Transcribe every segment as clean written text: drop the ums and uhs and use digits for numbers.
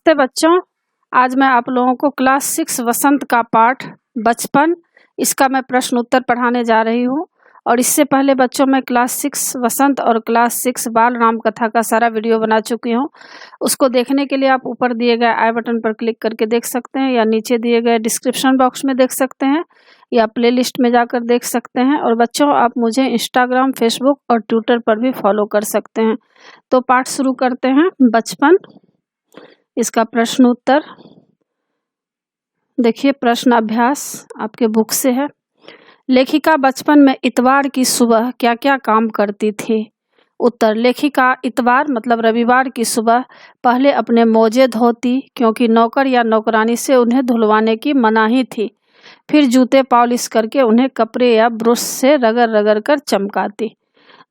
नमस्ते बच्चों। आज मैं आप लोगों को क्लास 6 वसंत का पाठ बचपन इसका मैं प्रश्न उत्तर पढ़ाने जा रही हूँ। और इससे पहले बच्चों मैं क्लास 6 वसंत और क्लास 6 बाल राम कथा का सारा वीडियो बना चुकी हूँ। उसको देखने के लिए आप ऊपर दिए गए आई बटन पर क्लिक करके देख सकते हैं, या नीचे दिए गए डिस्क्रिप्शन बॉक्स में देख सकते हैं, या प्लेलिस्ट में जाकर देख सकते हैं। और बच्चों आप मुझे इंस्टाग्राम, फेसबुक और ट्विटर पर भी फॉलो कर सकते हैं। तो पाठ शुरू करते हैं। बचपन इसका प्रश्न उत्तर देखिए। प्रश्न अभ्यास आपके बुक से है। लेखिका बचपन में इतवार की सुबह क्या क्या काम करती थी? उत्तर, लेखिका इतवार मतलब रविवार की सुबह पहले अपने मोजे धोती, क्योंकि नौकर या नौकरानी से उन्हें धुलवाने की मनाही थी। फिर जूते पॉलिश करके उन्हें कपड़े या ब्रश से रगड़ रगड़ कर चमकाती।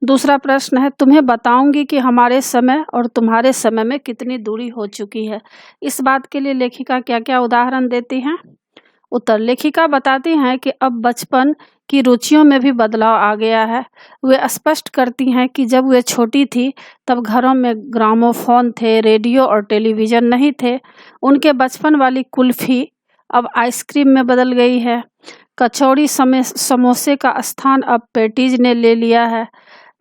दूसरा प्रश्न है, तुम्हें बताऊंगी कि हमारे समय और तुम्हारे समय में कितनी दूरी हो चुकी है। इस बात के लिए लेखिका क्या क्या उदाहरण देती हैं? उत्तर, लेखिका बताती हैं कि अब बचपन की रुचियों में भी बदलाव आ गया है। वे स्पष्ट करती हैं कि जब वे छोटी थी तब घरों में ग्रामोफोन थे, रेडियो और टेलीविज़न नहीं थे। उनके बचपन वाली कुल्फी अब आइसक्रीम में बदल गई है। कचौड़ी समोसे का स्थान अब पेटीज ने ले लिया है।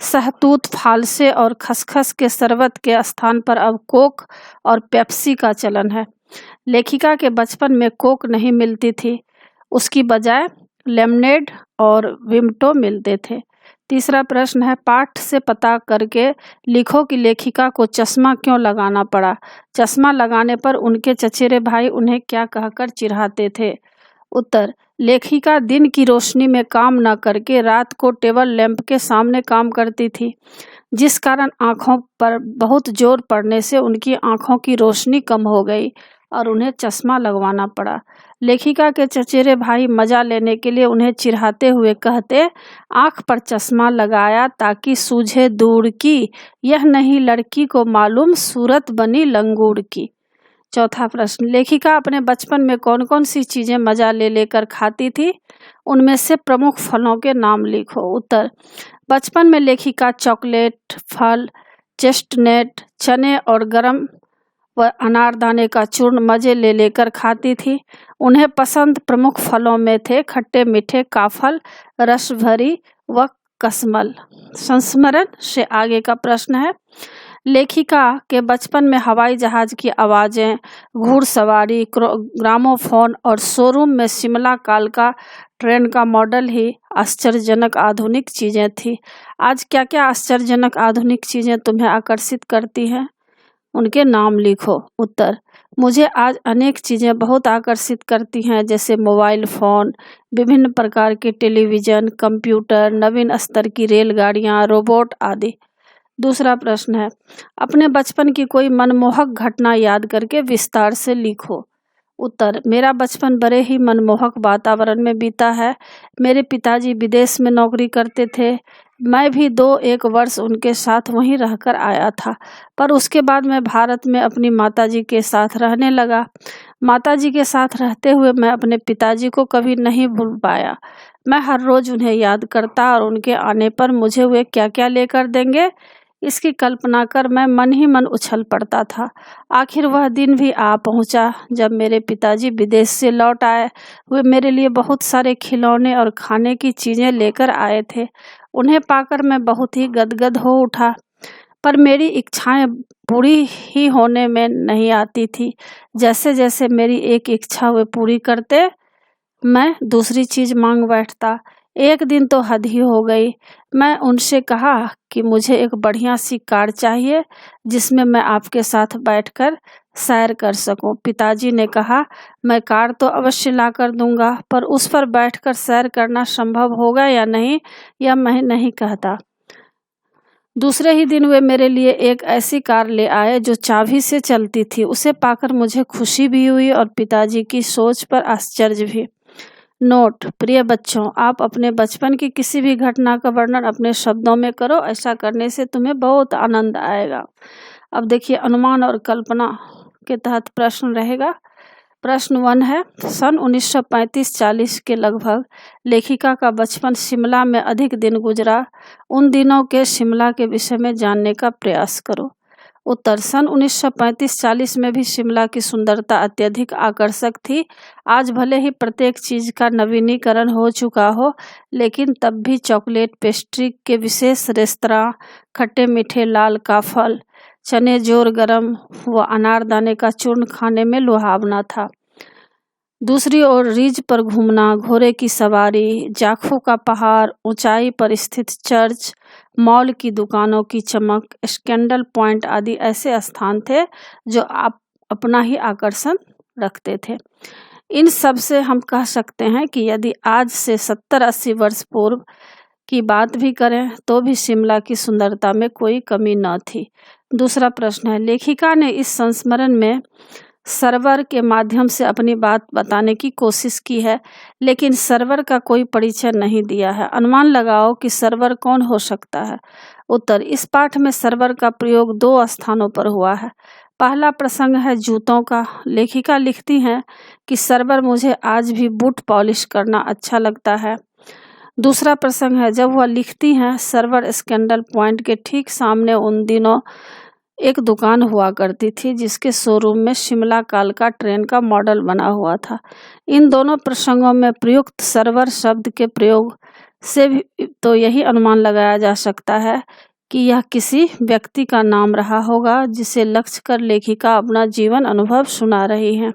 सहतूत, फालसे और खसखस के शरबत के स्थान पर अब कोक और पेप्सी का चलन है। लेखिका के बचपन में कोक नहीं मिलती थी, उसकी बजाय लेमनेड और विम्टो मिलते थे। तीसरा प्रश्न है, पाठ से पता करके लिखो कि लेखिका को चश्मा क्यों लगाना पड़ा। चश्मा लगाने पर उनके चचेरे भाई उन्हें क्या कहकर चिढ़ाते थे? उत्तर, लेखिका दिन की रोशनी में काम न करके रात को टेबल लैंप के सामने काम करती थी, जिस कारण आँखों पर बहुत जोर पड़ने से उनकी आँखों की रोशनी कम हो गई और उन्हें चश्मा लगवाना पड़ा। लेखिका के चचेरे भाई मजा लेने के लिए उन्हें चिढ़ाते हुए कहते, आँख पर चश्मा लगाया ताकि सूझे दूर की, यह नहीं लड़की को मालूम सूरत बनी लंगूर की। चौथा प्रश्न, लेखिका अपने बचपन में कौन कौन सी चीज़ें मजा ले लेकर खाती थी? उनमें से प्रमुख फलों के नाम लिखो। उत्तर, बचपन में लेखिका चॉकलेट, फल, चेस्टनट, चने और गरम व अनारदाने का चूर्ण मजे ले लेकर खाती थी। उन्हें पसंद प्रमुख फलों में थे खट्टे मीठे काफल, रस भरी व कसमल। संस्मरण से आगे का प्रश्न है, लेखिका के बचपन में हवाई जहाज की आवाज़ें, घुड़सवारी, ग्रामोफोन और शोरूम में शिमला काल का ट्रेन का मॉडल ही आश्चर्यजनक आधुनिक चीज़ें थी। आज क्या क्या आश्चर्यजनक आधुनिक चीज़ें तुम्हें आकर्षित करती हैं? उनके नाम लिखो। उत्तर, मुझे आज अनेक चीज़ें बहुत आकर्षित करती हैं, जैसे मोबाइल फ़ोन, विभिन्न प्रकार के टेलीविज़न, कंप्यूटर, नवीन स्तर की रेलगाड़ियाँ, रोबोट आदि। दूसरा प्रश्न है, अपने बचपन की कोई मनमोहक घटना याद करके विस्तार से लिखो। उत्तर, मेरा बचपन बड़े ही मनमोहक वातावरण में बीता है। मेरे पिताजी विदेश में नौकरी करते थे। मैं भी 2-1 वर्ष उनके साथ वहीं रहकर आया था, पर उसके बाद मैं भारत में अपनी माताजी के साथ रहने लगा। माताजी के साथ रहते हुए मैं अपने पिताजी को कभी नहीं भूल पाया। मैं हर रोज़ उन्हें याद करता और उनके आने पर मुझे वे क्या क्या लेकर देंगे, इसकी कल्पना कर मैं मन ही मन उछल पड़ता था। आखिर वह दिन भी आ पहुंचा जब मेरे पिताजी विदेश से लौट आए। वे मेरे लिए बहुत सारे खिलौने और खाने की चीज़ें लेकर आए थे। उन्हें पाकर मैं बहुत ही गदगद हो उठा, पर मेरी इच्छाएं पूरी ही होने में नहीं आती थी। जैसे जैसे मेरी एक इच्छा वे पूरी करते, मैं दूसरी चीज़ मांग बैठता। एक दिन तो हद ही हो गई। मैं उनसे कहा कि मुझे एक बढ़िया सी कार चाहिए जिसमें मैं आपके साथ बैठकर सैर कर सकूं। पिताजी ने कहा, मैं कार तो अवश्य ला कर दूंगा, पर उस पर बैठकर सैर करना संभव होगा या नहीं यह मैं नहीं कहता। दूसरे ही दिन वे मेरे लिए एक ऐसी कार ले आए जो चाबी से चलती थी। उसे पाकर मुझे खुशी भी हुई और पिताजी की सोच पर आश्चर्य भी। नोट, प्रिय बच्चों, आप अपने बचपन की किसी भी घटना का वर्णन अपने शब्दों में करो। ऐसा करने से तुम्हें बहुत आनंद आएगा। अब देखिए, अनुमान और कल्पना के तहत प्रश्न रहेगा। प्रश्न 1 है, सन 1935-40 के लगभग लेखिका का बचपन शिमला में अधिक दिन गुजरा। उन दिनों के शिमला के विषय में जानने का प्रयास करो। उत्तर सन 1935-40 में भी शिमला की सुंदरता अत्यधिक आकर्षक थी। आज भले ही प्रत्येक चीज का नवीनीकरण हो चुका हो, लेकिन तब भी चॉकलेट, पेस्ट्री के विशेष रेस्तरां, खट्टे मीठे लाल काफल, चने जोर गरम व अनारदाने का चूर्ण खाने में लुभावना था। दूसरी ओर रिज पर घूमना, घोड़े की सवारी, जाखू का पहाड़, ऊंचाई पर स्थित चर्च, मॉल की दुकानों की चमक, स्कैंडल पॉइंट आदि ऐसे स्थान थे जो आप अपना ही आकर्षण रखते थे। इन सब से हम कह सकते हैं कि यदि आज से 70-80 वर्ष पूर्व की बात भी करें तो भी शिमला की सुंदरता में कोई कमी न थी। दूसरा प्रश्न है, लेखिका ने इस संस्मरण में सर्वर के माध्यम से अपनी बात बताने की कोशिश की है, लेकिन सर्वर का कोई परिचय नहीं दिया है। अनुमान लगाओ कि सर्वर कौन हो सकता है। उत्तर, इस पाठ में सर्वर का प्रयोग 2 स्थानों पर हुआ है। पहला प्रसंग है जूतों का। लेखिका लिखती हैं कि सर्वर, मुझे आज भी बूट पॉलिश करना अच्छा लगता है। दूसरा प्रसंग है जब वह लिखती हैं, सर्वर स्कैंडल पॉइंट के ठीक सामने उन दिनों एक दुकान हुआ करती थी जिसके शोरूम में शिमला कालका ट्रेन का मॉडल बना हुआ था। इन दोनों प्रसंगों में प्रयुक्त सर्वर शब्द के प्रयोग से भी तो यही अनुमान लगाया जा सकता है कि यह किसी व्यक्ति का नाम रहा होगा जिसे लक्ष्य कर लेखिका अपना जीवन अनुभव सुना रही हैं।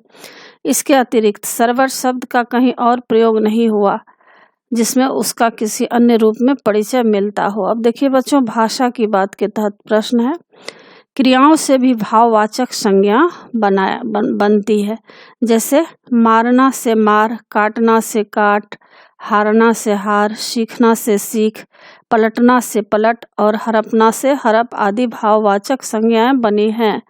इसके अतिरिक्त सर्वर शब्द का कहीं और प्रयोग नहीं हुआ जिसमें उसका किसी अन्य रूप में परिचय मिलता हो। अब देखिए बच्चों, भाषा की बात के तहत प्रश्न है, क्रियाओं से भी भाववाचक संज्ञा बनती है। जैसे मारना से मार, काटना से काट, हारना से हार, सीखना से सीख, पलटना से पलट और हड़पना से हड़प आदि भाववाचक संज्ञाएं बनी हैं।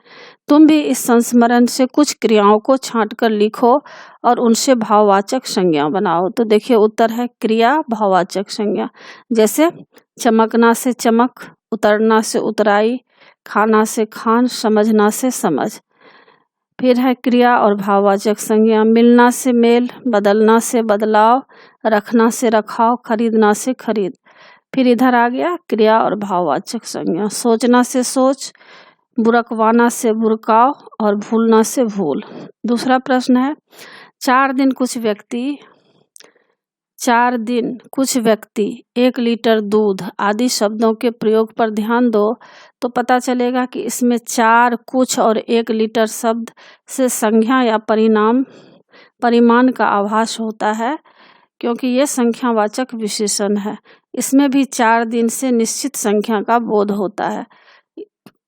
तुम भी इस संस्मरण से कुछ क्रियाओं को छांटकर लिखो और उनसे भाववाचक संज्ञा बनाओ। तो देखिए उत्तर है क्रिया भाववाचक संज्ञा। जैसे चमकना से चमक, उतरना से उतराई, खाना से खान, समझना से समझ। फिर है क्रिया और भाववाचक संज्ञा, मिलना से मेल, बदलना से बदलाव, रखना से रखाव, खरीदना से खरीद। फिर इधर आ गया क्रिया और भाववाचक संज्ञा, सोचना से सोच, बुरकवाना से बुरकाव और भूलना से भूल। दूसरा प्रश्न है, 4 दिन कुछ व्यक्ति 1 लीटर दूध आदि शब्दों के प्रयोग पर ध्यान दो तो पता चलेगा कि इसमें 4, कुछ और 1 लीटर शब्द से संख्या या परिमाण का आभास होता है, क्योंकि ये संख्यावाचक विशेषण है। इसमें भी 4 दिन से निश्चित संख्या का बोध होता है,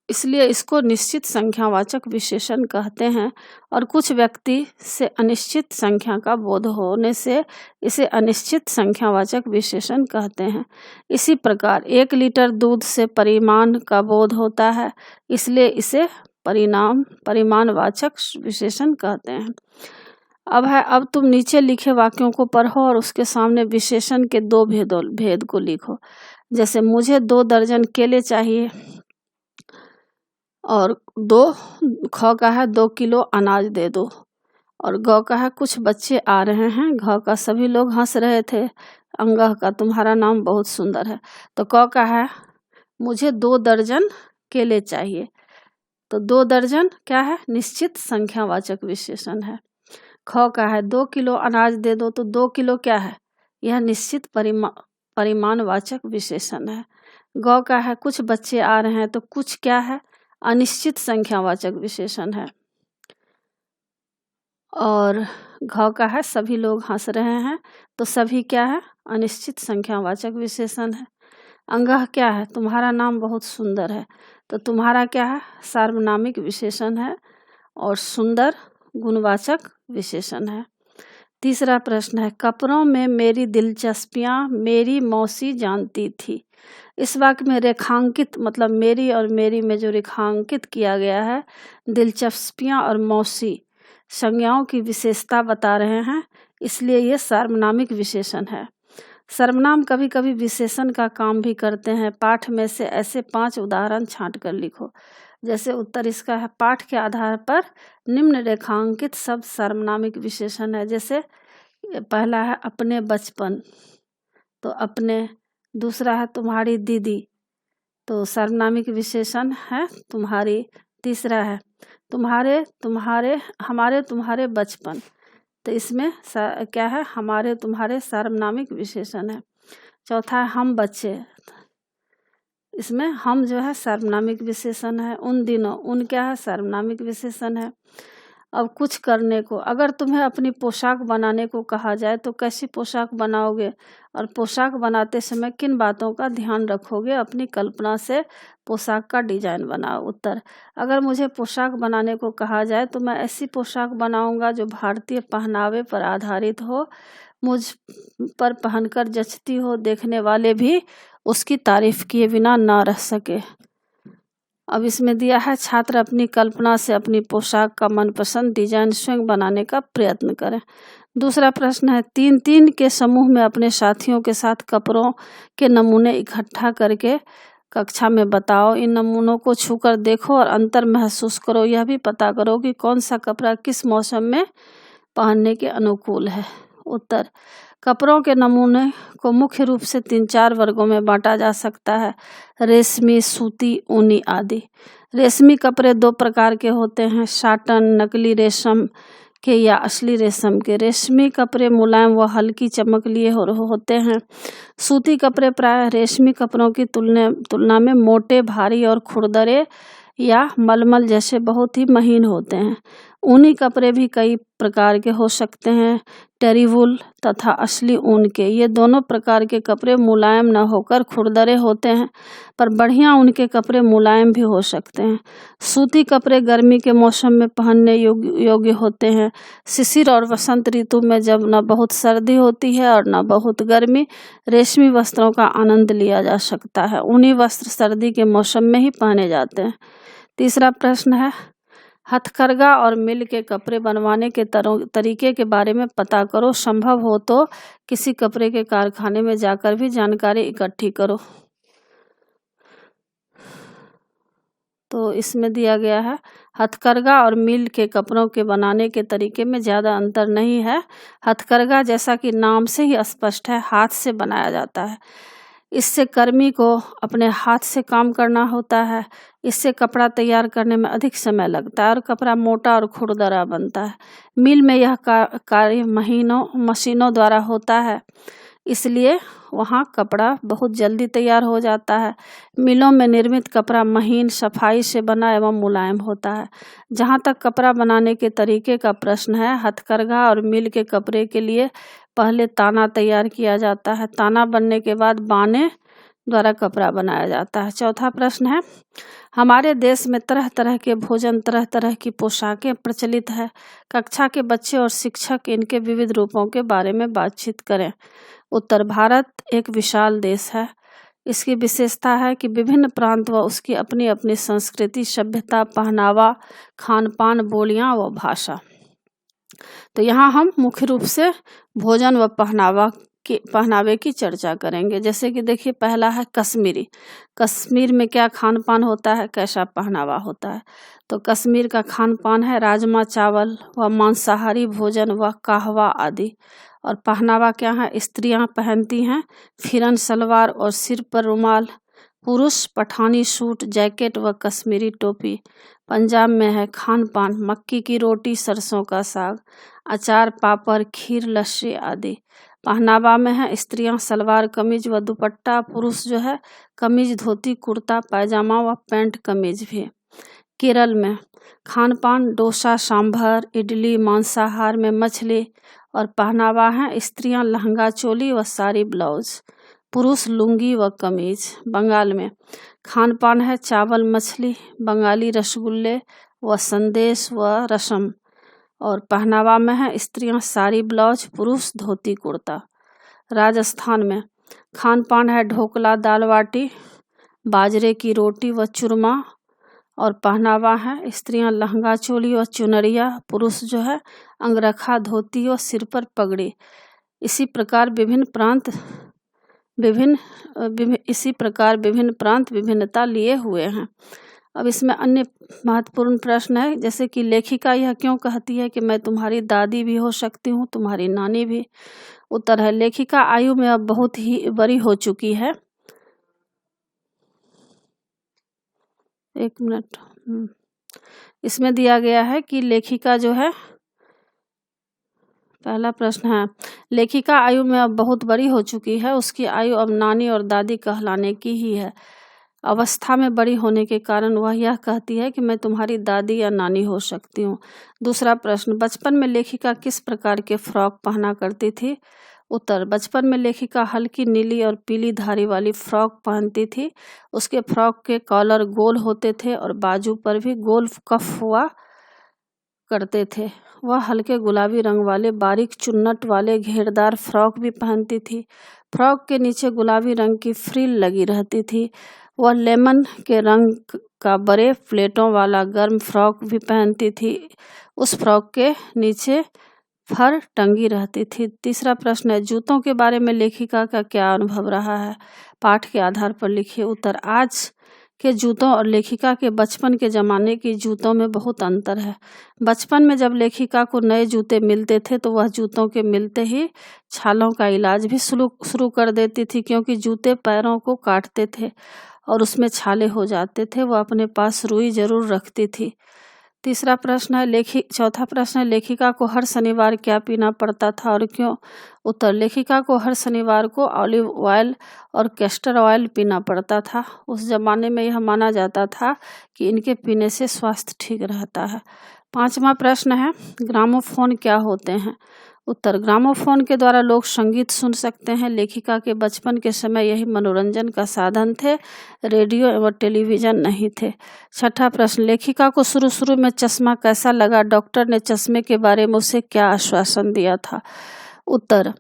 इसलिए इसको निश्चित संख्यावाचक विशेषण कहते हैं। और कुछ व्यक्ति से अनिश्चित संख्या का बोध होने से इसे अनिश्चित संख्यावाचक विशेषण कहते हैं। इसी प्रकार 1 लीटर दूध से परिमाण का बोध होता है, इसलिए इसे परिमाणवाचक विशेषण कहते हैं। अब तुम नीचे लिखे वाक्यों को पढ़ो और उसके सामने विशेषण के 2 भेद को लिखो। जैसे मुझे 2 दर्जन केले चाहिए, और ख का है 2 किलो अनाज दे दो, और ग का है कुछ बच्चे आ रहे हैं, घ का सभी लोग हंस रहे थे, अंगह का तुम्हारा नाम बहुत सुंदर है। तो क का है मुझे 2 दर्जन केले चाहिए, तो 2 दर्जन क्या है, निश्चित संख्यावाचक विशेषण है। ख का है 2 किलो अनाज दे दो, तो 2 किलो क्या है, यह निश्चित परिमाणवाचक विशेषण है। ग का है कुछ बच्चे आ रहे हैं, तो कुछ क्या है, अनिश्चित संख्यावाचक विशेषण है। और घ का है सभी लोग हंस रहे हैं, तो सभी क्या है, अनिश्चित संख्यावाचक विशेषण है। अंगह क्या है, तुम्हारा नाम बहुत सुंदर है, तो तुम्हारा क्या है, सार्वनामिक विशेषण है, और सुंदर गुणवाचक विशेषण है। तीसरा प्रश्न है, कपड़ों में मेरी दिलचस्पियां मेरी मौसी जानती थी। इस वाक्य में रेखांकित मतलब मेरी और मेरी में जो रेखांकित किया गया है, दिलचस्पियां और मौसी संज्ञाओं की विशेषता बता रहे हैं, इसलिए ये सार्वनामिक विशेषण है। सर्वनाम कभी कभी विशेषण का काम भी करते हैं। पाठ में से ऐसे 5 उदाहरण छांट कर लिखो। जैसे उत्तर इसका है, पाठ के आधार पर निम्न रेखांकित शब्द सार्वनामिक विशेषण है। जैसे पहला है अपने बचपन, तो अपने। दूसरा है तुम्हारी दीदी, तो सर्वनामिक विशेषण है तुम्हारी। तीसरा है तुम्हारे तुम्हारे हमारे तुम्हारे बचपन, तो इसमें क्या है, हमारे तुम्हारे सर्वनामिक विशेषण है। चौथा है हम बच्चे, इसमें हम जो है सर्वनामिक विशेषण है। उन दिनों, उन क्या है, सर्वनामिक विशेषण है। अब कुछ करने को, अगर तुम्हें अपनी पोशाक बनाने को कहा जाए तो कैसी पोशाक बनाओगे और पोशाक बनाते समय किन बातों का ध्यान रखोगे, अपनी कल्पना से पोशाक का डिजाइन बनाओ। उत्तर, अगर मुझे पोशाक बनाने को कहा जाए तो मैं ऐसी पोशाक बनाऊंगा जो भारतीय पहनावे पर आधारित हो, मुझ पर पहनकर जचती हो, देखने वाले भी उसकी तारीफ किए बिना ना रह सके। अब इसमें दिया है छात्र अपनी कल्पना से अपनी पोशाक का मनपसंद डिजाइन स्वयं बनाने का प्रयत्न करें। दूसरा प्रश्न है 3-3 के समूह में अपने साथियों के साथ कपड़ों के नमूने इकट्ठा करके कक्षा में बताओ। इन नमूनों को छूकर देखो और अंतर महसूस करो। यह भी पता करो कि कौन सा कपड़ा किस मौसम में पहनने के अनुकूल है। उत्तर, कपड़ों के नमूने को मुख्य रूप से 3-4 वर्गों में बांटा जा सकता है, रेशमी, सूती, ऊनी आदि। रेशमी कपड़े 2 प्रकार के होते हैं, साटन नकली रेशम के या असली रेशम के। रेशमी कपड़े मुलायम व हल्की चमक लिए होते हैं। सूती कपड़े प्रायः रेशमी कपड़ों की तुलना में मोटे, भारी और खुरदरे या मलमल जैसे बहुत ही महीन होते हैं। ऊनी कपड़े भी कई प्रकार के हो सकते हैं, टेरी वूल तथा असली ऊन के। ये दोनों प्रकार के कपड़े मुलायम न होकर खुरदरे होते हैं, पर बढ़िया ऊन के कपड़े मुलायम भी हो सकते हैं। सूती कपड़े गर्मी के मौसम में पहनने योग्य होते हैं। शिशिर और वसंत ऋतु में जब न बहुत सर्दी होती है और न बहुत गर्मी, रेशमी वस्त्रों का आनंद लिया जा सकता है। ऊनी वस्त्र सर्दी के मौसम में ही पहने जाते हैं। तीसरा प्रश्न है हथकरघा और मिल के कपड़े बनवाने के तरीके के बारे में पता करो। संभव हो तो किसी कपड़े के कारखाने में जाकर भी जानकारी इकट्ठी करो। तो इसमें दिया गया है हथकरघा और मिल के कपड़ों के बनाने के तरीके में ज़्यादा अंतर नहीं है। हथकरघा जैसा कि नाम से ही स्पष्ट है, हाथ से बनाया जाता है। इससे कर्मी को अपने हाथ से काम करना होता है। इससे कपड़ा तैयार करने में अधिक समय लगता है और कपड़ा मोटा और खुरदरा बनता है। मिल में यह कार्य मशीनों द्वारा होता है, इसलिए वहाँ कपड़ा बहुत जल्दी तैयार हो जाता है। मिलों में निर्मित कपड़ा महीन, सफाई से बना एवं मुलायम होता है। जहाँ तक कपड़ा बनाने के तरीके का प्रश्न है, हथकरघा और मिल के कपड़े के लिए पहले ताना तैयार किया जाता है। ताना बनने के बाद बाने द्वारा कपड़ा बनाया जाता है। चौथा प्रश्न है हमारे देश में तरह तरह के भोजन, तरह तरह की पोशाकें प्रचलित है। कक्षा के बच्चे और शिक्षक इनके विविध रूपों के बारे में बातचीत करें। उत्तर, भारत एक विशाल देश है। इसकी विशेषता है कि विभिन्न प्रांत व उसकी अपनी अपनी संस्कृति, सभ्यता, पहनावा, खान पान, बोलियां व भाषा। तो यहाँ हम मुख्य रूप से भोजन व पहनावे की चर्चा करेंगे। जैसे कि देखिए, पहला है कश्मीरी। कश्मीर में क्या खान पान होता है, कैसा पहनावा होता है। तो कश्मीर का खान पान है राजमा चावल व मांसाहारी भोजन व कहवा आदि। और पहनावा क्या है, स्त्रियां पहनती हैं फिरन सलवार और सिर पर रुमाल। पुरुष पठानी सूट, जैकेट व कश्मीरी टोपी। पंजाब में है खान पान मक्की की रोटी, सरसों का साग, अचार, पापड़, खीर, लस्सी आदि। पहनावा में है स्त्रियां सलवार कमीज व दुपट्टा, पुरुष जो है कमीज, धोती, कुर्ता, पायजामा व पैंट कमीज भी। केरल में खान पान डोसा, सांभर, इडली, मांसाहार में मछली। और पहनावा है स्त्रियां लहंगा चोली व साड़ी ब्लाउज, पुरुष लुंगी व कमीज। बंगाल में खान पान है चावल, मछली, बंगाली रसगुल्ले व संदेश व रसम। और पहनावा में है स्त्रियां साड़ी ब्लाउज, पुरुष धोती कुर्ता। राजस्थान में खान पान है ढोकला, दाल बाटी, बाजरे की रोटी व चूरमा। और पहनावा है स्त्रियां लहंगा चोली व चुनरिया, पुरुष जो है अंगरखा, धोती और सिर पर पगड़ी। इसी प्रकार विभिन्न प्रांत विभिन्नता लिए हुए हैं। अब इसमें अन्य महत्वपूर्ण प्रश्न है, जैसे कि लेखिका यह क्यों कहती है कि मैं तुम्हारी दादी भी हो सकती हूँ, तुम्हारी नानी भी। उत्तर है लेखिका आयु में अब बहुत ही बड़ी हो चुकी है। एक मिनट। इसमें दिया गया है कि लेखिका जो है, पहला प्रश्न है, लेखिका आयु में अब बहुत बड़ी हो चुकी है, उसकी आयु अब नानी और दादी कहलाने की ही है। अवस्था में बड़ी होने के कारण वह यह कहती है कि मैं तुम्हारी दादी या नानी हो सकती हूँ। दूसरा प्रश्न, बचपन में लेखिका किस प्रकार के फ्रॉक पहना करती थी? उत्तर, बचपन में लेखिका हल्की नीली और पीली धारी वाली फ्रॉक पहनती थी। उसके फ्रॉक के कॉलर गोल होते थे और बाजू पर भी गोल कफ हुआ करते थे। वह हल्के गुलाबी रंग वाले बारीक चुन्नट वाले घेरदार फ्रॉक भी पहनती थी। फ्रॉक के नीचे गुलाबी रंग की फ्रिल लगी रहती थी। वह लेमन के रंग का बड़े प्लेटों वाला गर्म फ्रॉक भी पहनती थी। उस फ्रॉक के नीचे फर टंगी रहती थी। तीसरा प्रश्न है, जूतों के बारे में लेखिका का क्या अनुभव रहा है? पाठ के आधार पर लिखिए। उत्तर, आज के जूतों और लेखिका के बचपन के ज़माने के जूतों में बहुत अंतर है। बचपन में जब लेखिका को नए जूते मिलते थे तो वह जूतों के मिलते ही छालों का इलाज भी शुरू कर देती थी, क्योंकि जूते पैरों को काटते थे और उसमें छाले हो जाते थे। वह अपने पास रुई जरूर रखती थी। चौथा प्रश्न है, लेखिका को हर शनिवार क्या पीना पड़ता था और क्यों? उत्तर, लेखिका को हर शनिवार को ऑलिव ऑयल और कैस्टर ऑयल पीना पड़ता था। उस जमाने में यह माना जाता था कि इनके पीने से स्वास्थ्य ठीक रहता है। 5वां प्रश्न है, ग्रामोफोन क्या होते हैं? उत्तर, ग्रामोफोन के द्वारा लोग संगीत सुन सकते हैं। लेखिका के बचपन के समय यही मनोरंजन का साधन थे, रेडियो एवं टेलीविजन नहीं थे। 6ठा प्रश्न, लेखिका को शुरू में चश्मा कैसा लगा? डॉक्टर ने चश्मे के बारे में उसे क्या आश्वासन दिया था? उत्तर,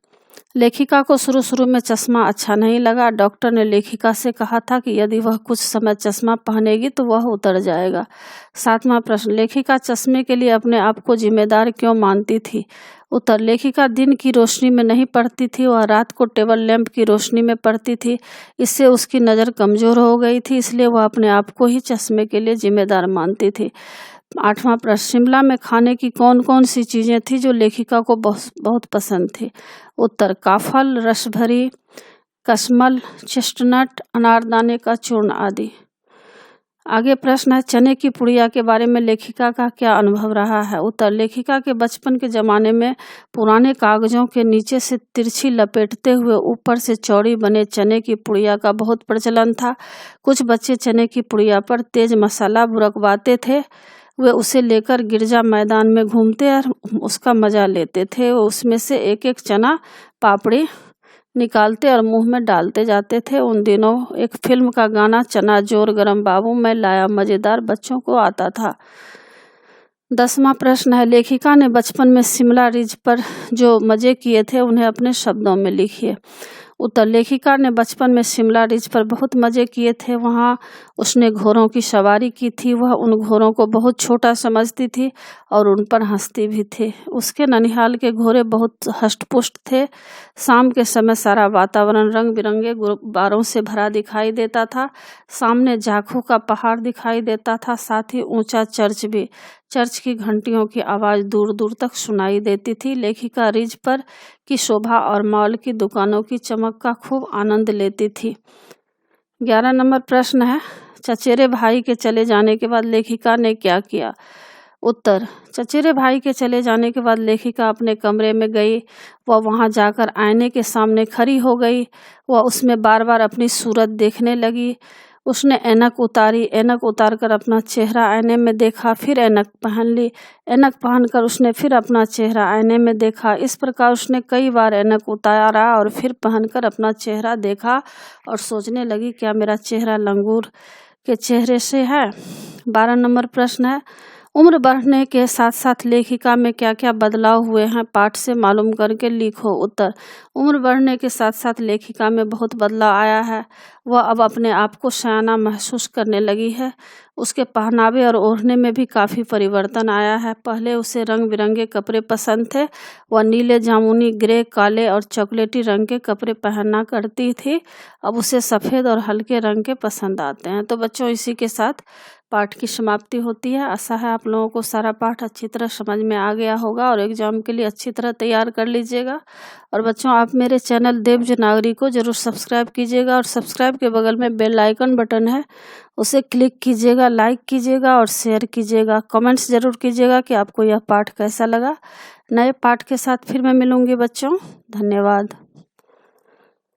लेखिका को शुरू में चश्मा अच्छा नहीं लगा। डॉक्टर ने लेखिका से कहा था कि यदि वह कुछ समय चश्मा पहनेगी तो वह उतर जाएगा। 7वां प्रश्न, लेखिका चश्मे के लिए अपने आप को जिम्मेदार क्यों मानती थी? उत्तर, लेखिका दिन की रोशनी में नहीं पढ़ती थी, वह रात को टेबल लैंप की रोशनी में पढ़ती थी। इससे उसकी नज़र कमज़ोर हो गई थी, इसलिए वह अपने आप को ही चश्मे के लिए जिम्मेदार मानती थी। 8वां प्रश्न, शिमला में खाने की कौन कौन सी चीज़ें थी जो लेखिका को बहुत पसंद थी? उत्तर, काफल, रसभरी, कशमल, चेस्टनट, अनारदाने का चूर्ण आदि। आगे प्रश्न है, चने की पुड़िया के बारे में लेखिका का क्या अनुभव रहा है? उत्तर, लेखिका के बचपन के ज़माने में पुराने कागजों के नीचे से तिरछी लपेटते हुए ऊपर से चौड़ी बने चने की पुड़िया का बहुत प्रचलन था। कुछ बच्चे चने की पुड़िया पर तेज मसाला बुरकवाते थे। वे उसे लेकर गिरजा मैदान में घूमते और उसका मजा लेते थे। वो उसमें से एक एक चना पापड़ी निकालते और मुंह में डालते जाते थे। उन दिनों एक फिल्म का गाना चना जोर गरम बाबू मैं लाया मज़ेदार बच्चों को आता था। 10वां प्रश्न है, लेखिका ने बचपन में शिमला रिज पर जो मज़े किए थे उन्हें अपने शब्दों में लिखिए। उत्तर, लेखिका ने बचपन में शिमला रिज पर बहुत मज़े किए थे। वहाँ उसने घोड़ों की सवारी की थी। वह उन घोड़ों को बहुत छोटा समझती थी और उन पर हंसती भी थी। उसके ननिहाल के घोड़े बहुत हष्टपुष्ट थे। शाम के समय सारा वातावरण रंग बिरंगे गुब्बारों से भरा दिखाई देता था। सामने जाखू का पहाड़ दिखाई देता था, साथ ही ऊंचा चर्च भी। चर्च की घंटियों की आवाज़ दूर दूर तक सुनाई देती थी। लेखिका रिज पर की शोभा और मॉल की दुकानों की चमक का खूब आनंद लेती थी। 11 नंबर प्रश्न है, चचेरे भाई के चले जाने के बाद लेखिका ने क्या किया? उत्तर, चचेरे भाई के चले जाने के बाद लेखिका अपने कमरे में गई। वह वहां जाकर आईने के सामने खड़ी हो गई। वह उसमें बार बार अपनी सूरत देखने लगी। उसने ऐनक उतारी, ऐनक उतारकर अपना चेहरा आईने में देखा, फिर ऐनक पहन ली। ऐनक पहनकर उसने फिर अपना चेहरा आईने में देखा। इस प्रकार उसने कई बार ऐनक उतारा और फिर पहनकर अपना चेहरा देखा और सोचने लगी, क्या मेरा चेहरा लंगूर के चेहरे से है? 12 नंबर प्रश्न है, उम्र बढ़ने के साथ साथ लेखिका में क्या क्या बदलाव हुए हैं? पाठ से मालूम करके लिखो। उत्तर, उम्र बढ़ने के साथ साथ लेखिका में बहुत बदलाव आया है। वह अब अपने आप को सयाना महसूस करने लगी है। उसके पहनावे और ओढ़ने में भी काफ़ी परिवर्तन आया है। पहले उसे रंग बिरंगे कपड़े पसंद थे। वह नीले, जामुनी, ग्रे, काले और चॉकलेटी रंग के कपड़े पहनना करती थी। अब उसे सफ़ेद और हल्के रंग के पसंद आते हैं। तो बच्चों, इसी के साथ पाठ की समाप्ति होती है। आशा है आप लोगों को सारा पाठ अच्छी तरह समझ में आ गया होगा और एग्जाम के लिए अच्छी तरह तैयार कर लीजिएगा। और बच्चों, आप मेरे चैनल देवज नागरी को जरूर सब्सक्राइब कीजिएगा और सब्सक्राइब के बगल में बेल आइकन बटन है, उसे क्लिक कीजिएगा, लाइक कीजिएगा और शेयर कीजिएगा। कमेंट्स ज़रूर कीजिएगा कि आपको यह पाठ कैसा लगा। नए पाठ के साथ फिर मैं मिलूँगी बच्चों। धन्यवाद।